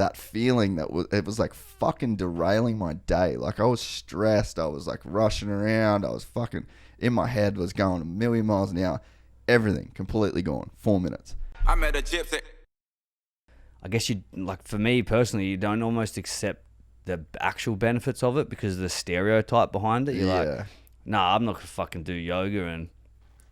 that feeling it was like fucking derailing my day. Like I was stressed. I was like rushing around. I was fucking in my head was going a million miles an hour. Everything completely gone. 4 minutes. I met a gypsy. I guess you like for me personally, you don't almost accept the actual benefits of it because of the stereotype behind it. You're like, nah, I'm not gonna fucking do yoga and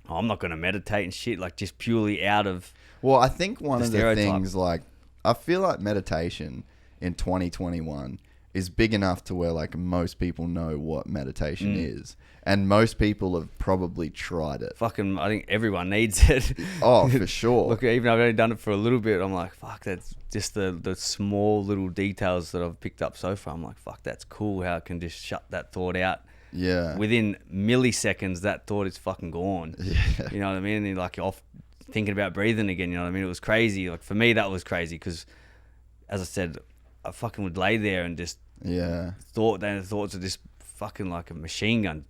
I'm not gonna meditate and shit. Like just purely out of. Well, I think one of the stereotype. things, like, I feel like meditation in 2021 is big enough to where, like, most people know what meditation is. And most people have probably tried it. Fucking, I think everyone needs it. Oh, for sure. Look, even though I've only done it for a little bit, I'm like, fuck, that's just the small little details that I've picked up so far. I'm like, fuck, that's cool how it can just shut that thought out. Yeah. Within milliseconds, that thought is fucking gone. Yeah. You know what I mean? And like, you're off thinking about breathing again, you know what I mean? It was crazy. Like, for me, that was crazy because, as I said, I fucking would lay there and just thoughts are just fucking like a machine gun,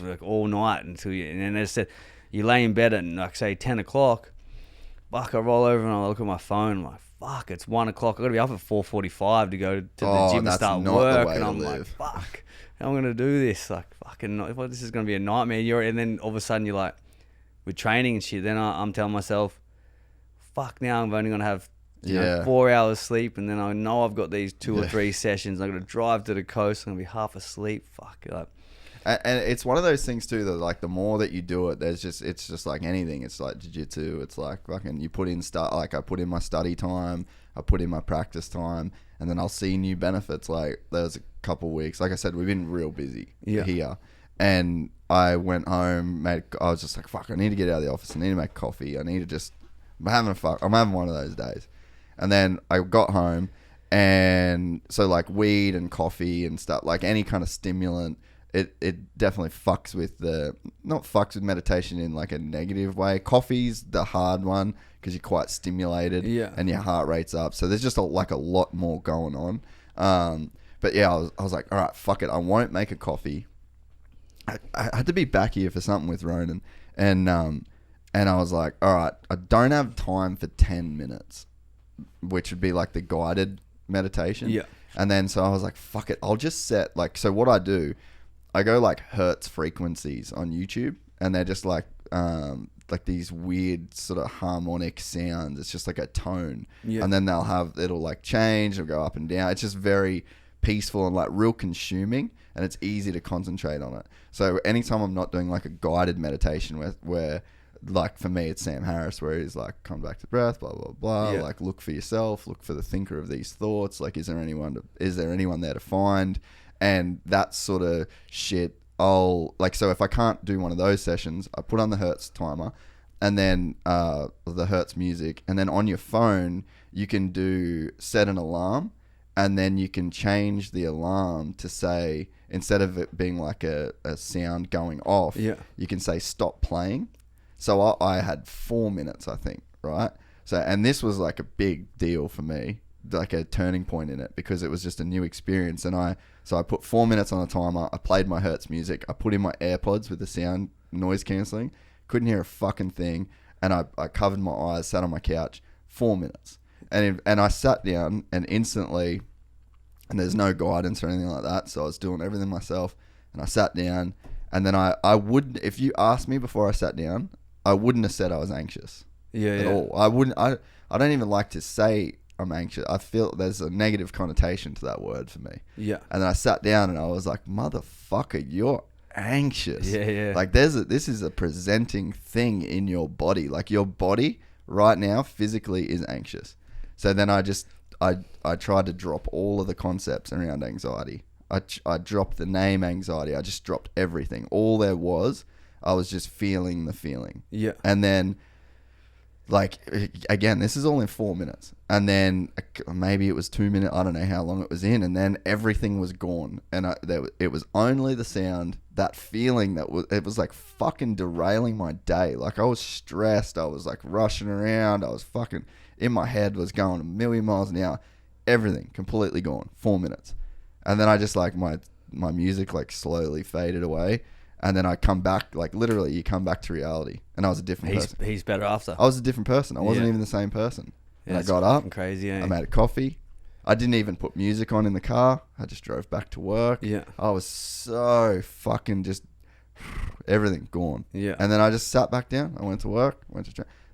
like all night until you, and then as I said, you lay in bed at like say 10 o'clock, fuck, I roll over and I look at my phone, I'm like, fuck, it's 1 o'clock, I gotta be up at 4:45 to go to the gym and start work, and I'm like, fuck, how am I gonna do this? Like, fucking, this is gonna be a nightmare. And then all of a sudden you're like, with training and shit, then I'm telling myself, fuck, now I'm only gonna have 4 hours sleep, and then I know I've got these 2 or 3 sessions. I'm gonna drive to the coast. I'm gonna be half asleep. Fuck it up. And it's one of those things too that, like, the more that you do it, it's just like anything. It's like jiu-jitsu. It's like fucking you put in like I put in my study time, I put in my practice time, and then I'll see new benefits. Like there's a couple weeks, like I said, we've been real busy here, and I went home, I was just like, fuck, I need to get out of the office. I need to make coffee. I need to just, I'm having one of those days. And then I got home, and so like weed and coffee and stuff, like any kind of stimulant, it definitely fucks with not fucks with meditation in like a negative way. Coffee's the hard one because you're quite stimulated and your heart rate's up. So there's just a lot more going on. But yeah, I was like, all right, fuck it. I won't make a coffee. I had to be back here for something with Ronan, and I was like, all right, I don't have time for 10 minutes. Which would be like the guided meditation. Yeah. And then so I was like, fuck it, I'll just set like, so what I do, I go like hertz frequencies on YouTube, and they're just like these weird sort of harmonic sounds. It's just like a tone. Yeah. And then it'll like change, it'll go up and down. It's just very peaceful and like real consuming, and it's easy to concentrate on it. So anytime I'm not doing like a guided meditation where like for me it's Sam Harris, where he's like, come back to breath, blah blah blah, like look for yourself, look for the thinker of these thoughts, like is there anyone there to find, and that sort of shit. I'll like, so if I can't do one of those sessions, I put on the hertz timer, and then the hertz music, and then on your phone you can set an alarm, and then you can change the alarm to say, instead of it being like a sound going off, you can say stop playing. So I had 4 minutes, I think, right? So, and this was like a big deal for me, like a turning point in it, because it was just a new experience. And I put 4 minutes on a timer. I played my Hertz music. I put in my AirPods with the sound noise cancelling. Couldn't hear a fucking thing. And I covered my eyes, sat on my couch, 4 minutes. And I sat down, and instantly, and there's no guidance or anything like that, so I was doing everything myself. And I sat down, and then I wouldn't, if you asked me before I sat down, I wouldn't have said I was anxious at all. I wouldn't. I don't even like to say I'm anxious. I feel there's a negative connotation to that word for me. Yeah. And then I sat down and I was like, motherfucker, you're anxious. Yeah. Like this is a presenting thing in your body. Like your body right now physically is anxious. So then I tried to drop all of the concepts around anxiety. I dropped the name anxiety. I just dropped everything. All there was, I was just feeling the feeling. Yeah. And then, like, again, this is all in 4 minutes. And then maybe it was 2 minutes. I don't know how long it was in. And then everything was gone. And it was only the sound, that feeling it was like fucking derailing my day. Like I was stressed. I was like rushing around. I was fucking, in my head was going a million miles an hour. Everything completely gone. 4 minutes. And then I just like, my music like slowly faded away. And then I come back, like literally you come back to reality. And I was a different person. He's better after. I was a different person. I wasn't even the same person. Yeah, and I got up. Crazy, eh? I made a coffee. I didn't even put music on in the car. I just drove back to work. Yeah. I was so fucking just everything gone. Yeah. And then I just sat back down. I went to work.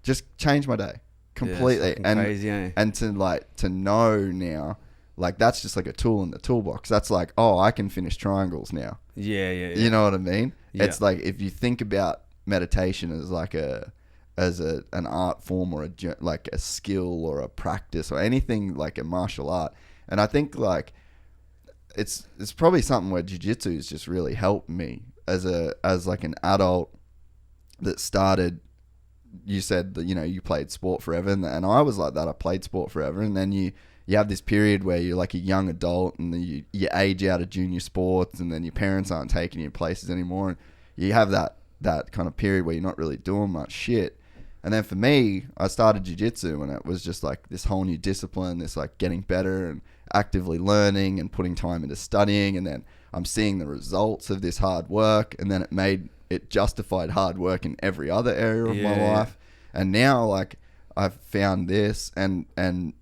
Just changed my day completely. Yeah, crazy, eh? And to know now, like that's just like a tool in the toolbox. That's like, oh, I can finish triangles now. Yeah. You know what I mean? Yeah. It's like if you think about meditation as like an art form or like a skill or a practice or anything like a martial art. And I think like it's probably something where jiu-jitsu has just really helped me as like an adult that started. You said that, you played sport forever, and I was like that. I played sport forever, and then you have this period where you're like a young adult and then you age out of junior sports, and then your parents aren't taking you places anymore, and you have that kind of period where you're not really doing much shit. And then for me, I started jiu-jitsu, and it was just like this whole new discipline, this like getting better and actively learning and putting time into studying. And then I'm seeing the results of this hard work, and then it justified hard work in every other area of my life. And now like I've found this, and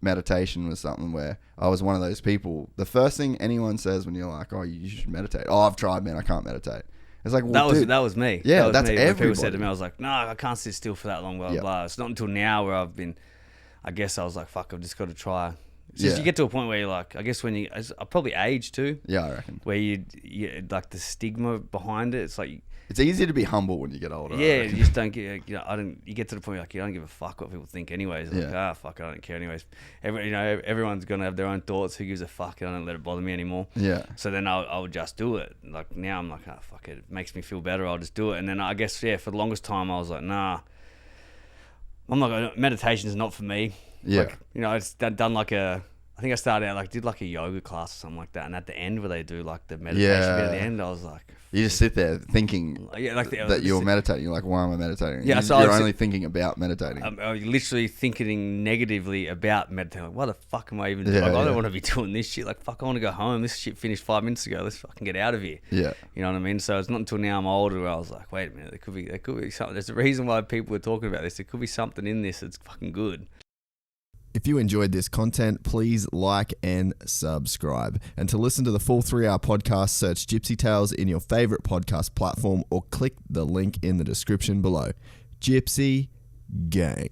meditation was something where I was one of those people. The first thing anyone says when you're like, oh, you should meditate. Oh, I've tried, man. I can't meditate. It's like, well, that was me. Yeah, that that's me. everybody. When people said to me, I was like, no, I can't sit still for that long, blah, blah. It's not until now where I guess I was like, fuck, I've just got to try. It's just you get to a point where you're like, I guess I probably age too. Yeah, I reckon. Where you like the stigma behind it. It's like, it's easier to be humble when you get older. Yeah, you just don't get, you get to the point where like, you don't give a fuck what people think anyways. Like, fuck, I don't care anyways. Everyone's going to have their own thoughts. Who gives a fuck? I don't let it bother me anymore. Yeah. So then I'll just do it. Like now I'm like, fuck it. It makes me feel better. I'll just do it. And then I guess, for the longest time I was like, nah, I'm not going to, meditation is not for me. Yeah. Like, I just done like I think I started out did like a yoga class or something like that. And at the end where they do like the meditation bit at the end, I was like, you just sit there thinking that you're meditating. You're like, why am I meditating? Yeah, you're only thinking about meditating. I'm literally thinking negatively about meditating. Like, what the fuck am I even doing? I don't want to be doing this shit. Like, fuck, I want to go home. This shit finished 5 minutes ago. Let's fucking get out of here. Yeah. You know what I mean? So it's not until now I'm older where I was like, wait a minute, there could be something. There's a reason why people are talking about this. There could be something in this that's fucking good. If you enjoyed this content, please like and subscribe. And to listen to the full 3-hour podcast, search Gypsy Tales in your favorite podcast platform or click the link in the description below. Gypsy Gang.